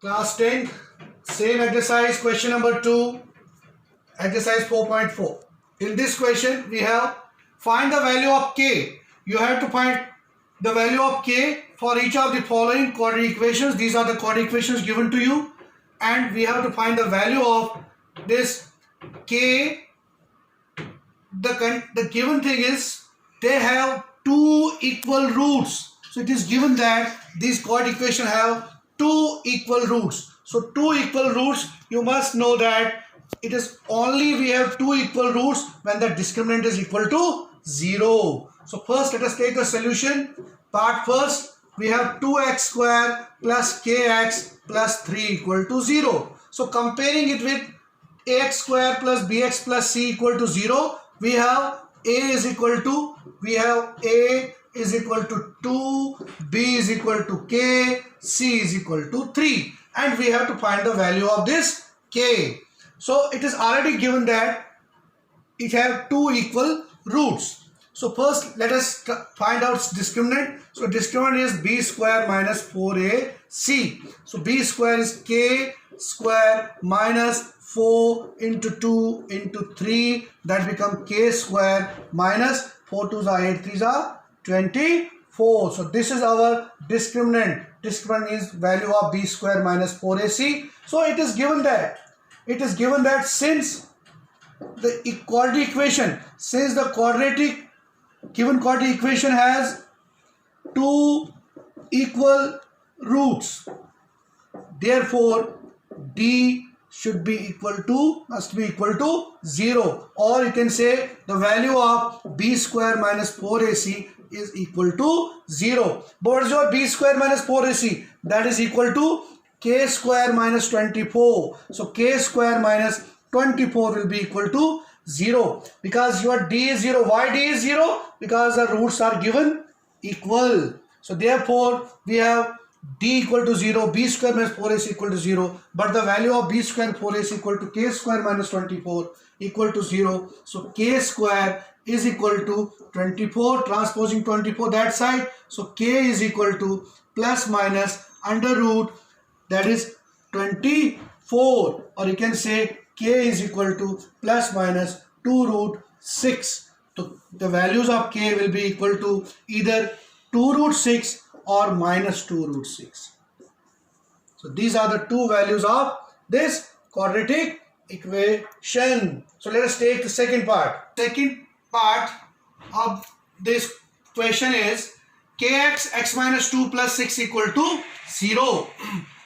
Class 10, same exercise, question number 2, exercise 4.4. In this question, we have find the value of k. You have to find the value of k for each of the following quadratic equations. These are the quadratic equations given to you, and we have to find the value of this k. The given thing is they have two equal roots. So it is given that these quadratic equations have two equal roots. So two equal roots, you must know that it is only we have two equal roots when the discriminant is equal to 0. So first let us take the solution. Part first, we have 2x square plus kx plus 3 equal to 0. So comparing it with ax square plus bx plus c equal to 0, we have a is equal to 2, b is equal to k, c is equal to 3, and we have to find the value of this k. So it is already given that it have two equal roots. So first let us find out discriminant. So discriminant is b square minus 4ac. So b square is k square minus 4 into 2 into 3, that become k square minus 4 2s are 8 3s are 24. So this is our discriminant. Discriminant is value of b square minus 4ac. So it is given that since the quadratic equation, given quadratic equation has two equal roots, therefore d must be equal to 0, or you can say the value of b square minus 4ac is equal to 0. But what is your b square minus 4ac? That is equal to k square minus 24. So k square minus 24 will be equal to 0, because your d is 0. Why d is 0? Because the roots are given equal. So therefore we have d equal to 0, b square minus 4ac equal to 0, but the value of b square and 4ac equal to k square minus 24 equal to 0. So k square is equal to 24, transposing 24 that side. So k is equal to plus minus under root, that is 24, or you can say k is equal to plus minus 2 root 6. So the values of k will be equal to either 2 root 6 or minus 2 root 6. So these are the two values of this quadratic equation. So let us take the second part. Second part of this question is kx x minus 2 plus 6 equal to 0.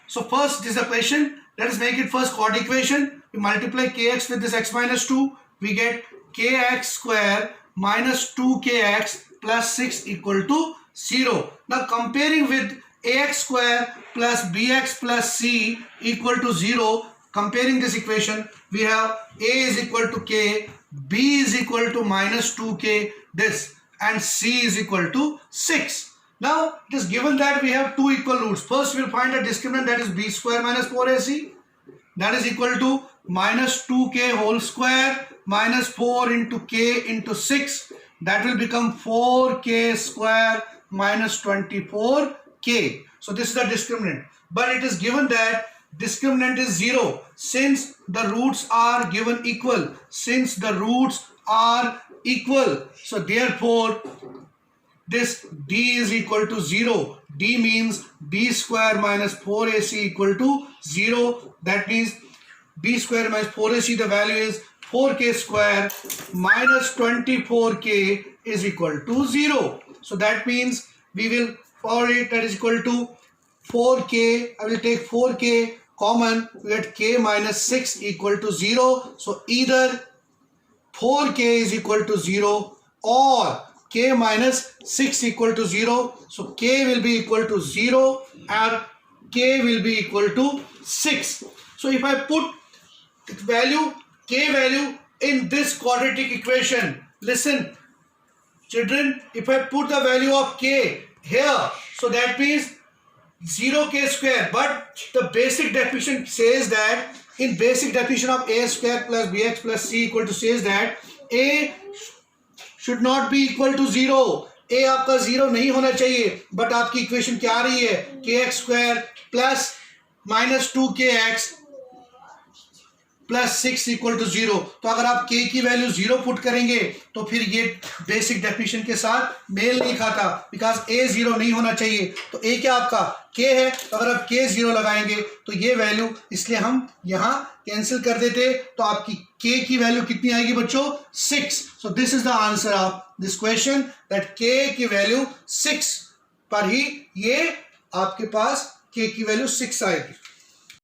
So first this is the question. Let us make it first quadratic equation. We multiply kx with this x minus 2. We get kx square minus 2kx plus 6 equal to 0. Now comparing with ax square plus bx plus c equal to 0, comparing this equation, we have a is equal to k, b is equal to minus 2k this, and c is equal to 6. Now it is given that we have two equal roots. First we will find a discriminant, that is b square minus 4ac, that is equal to minus 2k whole square minus 4 into k into 6, that will become 4k square minus 24k. So this is the discriminant, but it is given that discriminant is 0 since the roots are given equal. So therefore this d is equal to 0. D means b square minus 4ac equal to 0. That means b square minus 4ac, the value is 4k square minus 24k is equal to 0. So that means we will for it, that is equal to 4k. I will take 4k common, we get k minus 6 equal to 0. So either 4k is equal to 0 or k minus 6 equal to 0. So k will be equal to 0 and k will be equal to 6. So if I put its value, k value in this quadratic equation, listen children, if I put the value of k here, so that means 0k square, but the basic definition says that, in basic definition of a square plus bx plus c equal to, says that a should not be equal to 0. a आपका 0 नहीं होना चाहिए, but आपकी equation क्या आ रही है, kx square plus minus 2kx plus 6 equal to 0। तो अगर आप k की वैल्यू 0 पुट करेंगे तो फिर ये बेसिक डेफिनेशन के साथ मेल नहीं खाता, बिकॉज a 0 नहीं होना चाहिए। तो a क्या आपका k है, तो अगर आप k 0 लगाएंगे तो ये वैल्यू, इसलिए हम यहां कैंसिल कर देते, तो आपकी k की वैल्यू कितनी आएगी बच्चों, 6। So this is the answer of this question, that k की वैल्यू 6 पर ही ये आपके पास k की वैल्यू 6 आएगी।